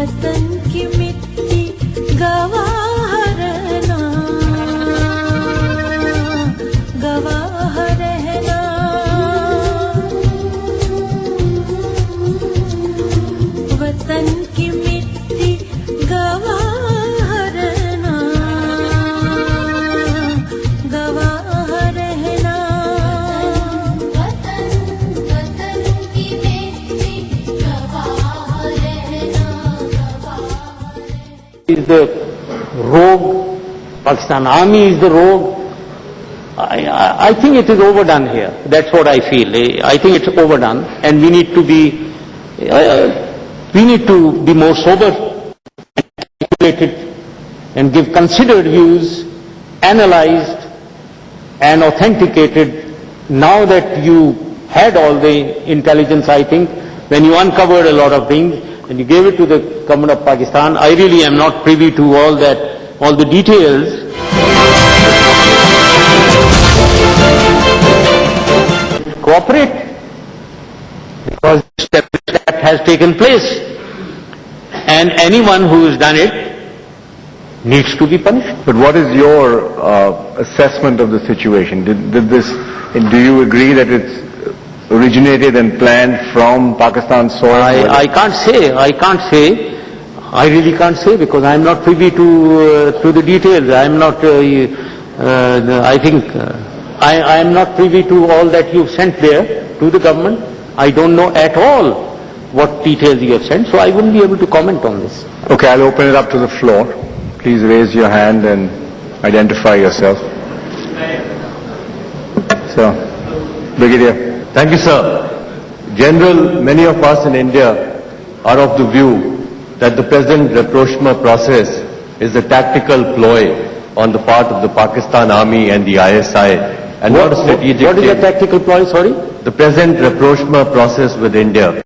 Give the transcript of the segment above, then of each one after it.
वतन की मिट्टी गवाह रहना, गवाह रहना। वतन की मिट्टी गवाह रहना, गवाह रहना। वतन की मिट्टी गवाह रहना, गवाह रहना। Is the rogue, Pakistan Army is the rogue. I think it is overdone here. That's what I feel. I think it's overdone, and we need to be more sober, calculated, and give considered views, analyzed and authenticated. Now that you had all the intelligence, I think, when you uncovered a lot of things and you gave it to the government of Pakistan, I really am not privy to all the details. Cooperate, because step has taken place, and anyone who has done it needs to be punished. But what is your assessment of the situation? Do you agree that it's originated and planned from Pakistan soil? I can't say. I really can't say, because I'm not privy to the details. I'm not. I am not privy to all that you've sent there to the government. I don't know at all what details you have sent, so I wouldn't be able to comment on this. Okay, I'll open it up to the floor. Please raise your hand and identify yourself. So, Brigadier. Thank you, sir. General, many of us in India are of the view that the present rapprochement process is a tactical ploy on the part of the Pakistan Army and the ISI, and not a strategic. What is a tactical ploy? Sorry. The present rapprochement process with India,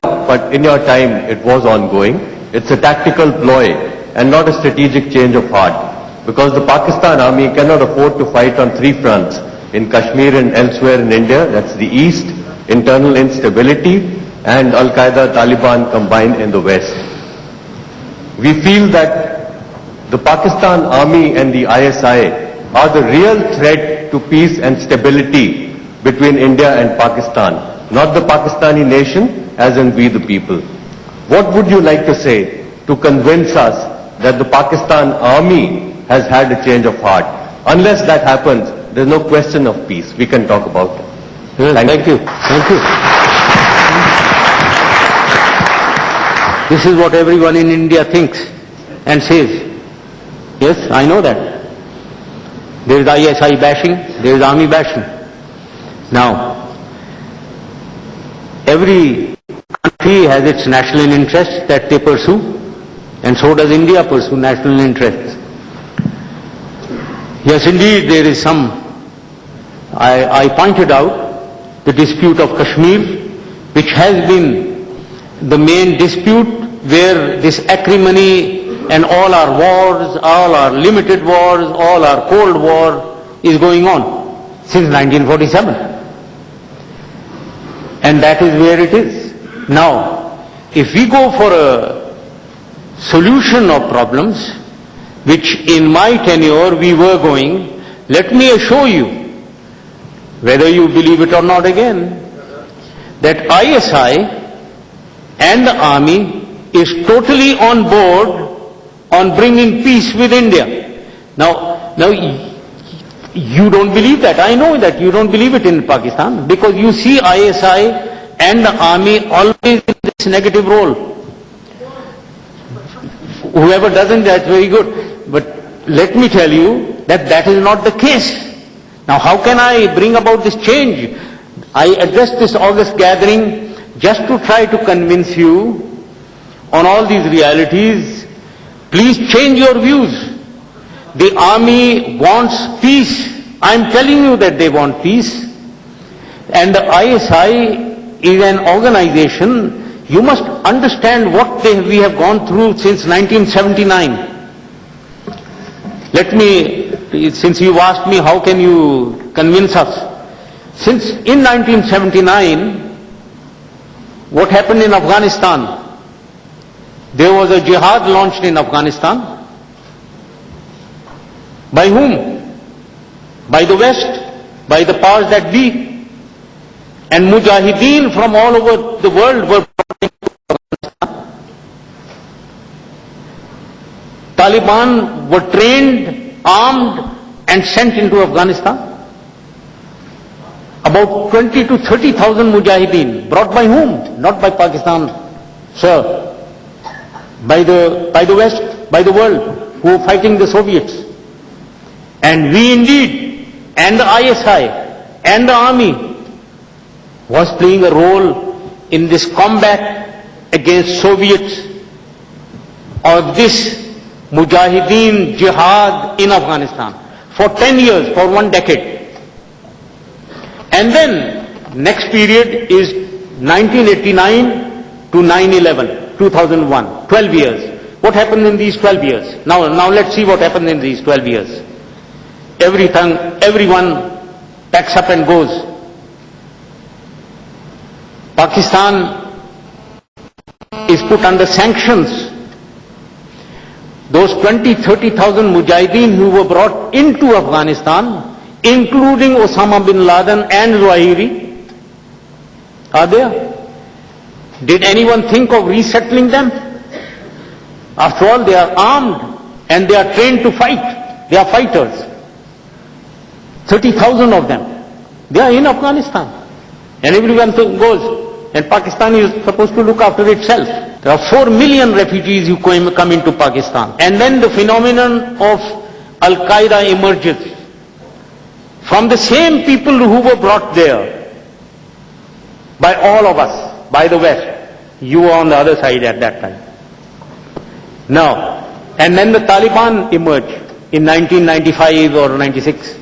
but in your time it was ongoing. It's a tactical ploy and not a strategic change of heart, because the Pakistan Army cannot afford to fight on three fronts: in Kashmir and elsewhere in India. That's the east, internal instability, and Al-Qaeda, Taliban combined in the west. We feel that the Pakistan Army and the ISI are the real threat to peace and stability between India and Pakistan, not the Pakistani nation, as in we the people. What would you like to say to convince us that the Pakistan Army has had a change of heart? Unless that happens, there's no question of peace. We can talk about it. Yes, thank you. Thank you. This is what everyone in India thinks and says. Yes, I know that. There is ISI bashing, there is army bashing. Now, every country has its national interests that they pursue, and so does India pursue national interests. Yes, indeed, there is some. I pointed out the dispute of Kashmir, which has been the main dispute, where this acrimony and all our wars, all our limited wars, all our Cold War is going on since 1947. And that is where it is. Now, if we go for a solution of problems, which in my tenure we were going, let me assure you, whether you believe it or not again, that ISI and the army is totally on board on bringing peace with India. Now you don't believe that. I know that you don't believe it in Pakistan, because you see ISI and the army always in this negative role. Whoever doesn't, that's very good. But let me tell you that that is not the case. Now how can I bring about this change? I addressed this August gathering just to try to convince you on all these realities. Please change your views. The army wants peace. I'm telling you that they want peace. And the ISI is an organization. You must understand what we have gone through since 1979. Let me, since you asked me how can you convince us. Since in 1979, what happened in Afghanistan? There was a jihad launched in Afghanistan. By whom? By the West, by the powers that be. And mujahideen from all over the world were brought into Afghanistan. Taliban were trained, armed and sent into Afghanistan. About 20 to 30,000 mujahideen, brought by whom? Not by Pakistan, sir. By the West, by the world, who were fighting the Soviets. And we indeed, and the ISI, and the army, was playing a role in this combat against Soviets, or this mujahideen jihad in Afghanistan, for 10 years, for 1 decade. And then, next period is 1989 to 9/11, 2001, 12 years. What happened in these 12 years? Now let's see what happened in these 12 years. Everyone packs up and goes. Pakistan is put under sanctions. Those 20-30,000 mujahideen who were brought into Afghanistan, including Osama bin Laden and Zawahiri, are there? Did anyone think of resettling them? After all, they are armed and they are trained to fight. They are fighters. 30,000 of them. They are in Afghanistan. And everyone goes. And Pakistan is supposed to look after itself. There are 4 million refugees who come into Pakistan. And then the phenomenon of Al-Qaeda emerges. From the same people who were brought there by all of us, by the West. You were on the other side at that time. Now, and then the Taliban emerged in 1995 or 96.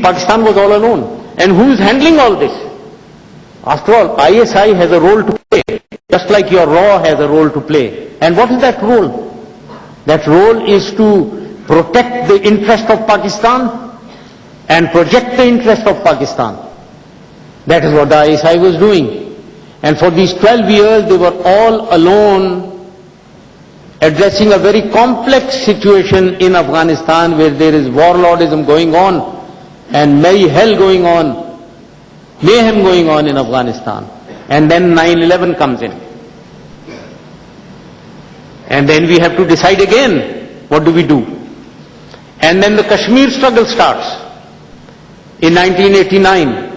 Pakistan was all alone. And who is handling all this? After all, ISI has a role to play, just like your RAW has a role to play. And what is that role? That role is to protect the interest of Pakistan and project the interest of Pakistan. That is what the ISI was doing. And for these 12 years, they were all alone, addressing a very complex situation in Afghanistan where there is warlordism going on and merry hell going on, mayhem going on in Afghanistan. And then 9/11 comes in. And then we have to decide again, what do we do? And then the Kashmir struggle starts in 1989.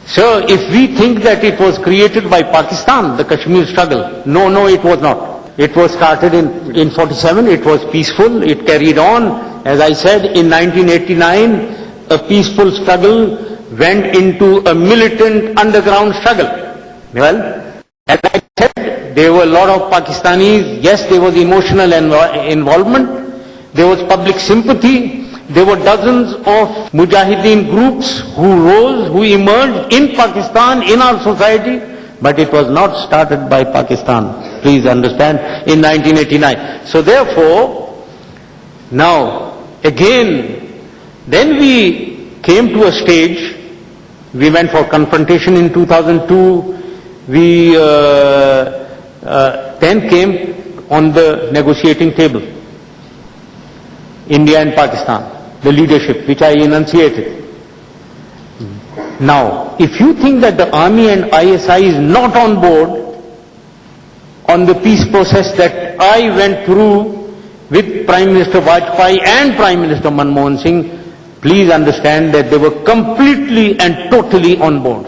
So if we think that it was created by Pakistan, the Kashmir struggle, no, it was not. It was started in 47, it was peaceful, it carried on. As I said, in 1989, a peaceful struggle went into a militant underground struggle. Well, as I said, there were a lot of Pakistanis. Yes, there was emotional involvement. There was public sympathy. There were dozens of mujahideen groups who rose, who emerged in Pakistan, in our society. But it was not started by Pakistan. Please understand, in 1989. So therefore, now, again, then we came to a stage, we went for confrontation in 2002, we then came on the negotiating table, India and Pakistan, the leadership, which I enunciated. Now, if you think that the army and ISI is not on board on the peace process that I went through with Prime Minister Vajpayee and Prime Minister Manmohan Singh, please understand that they were completely and totally on board.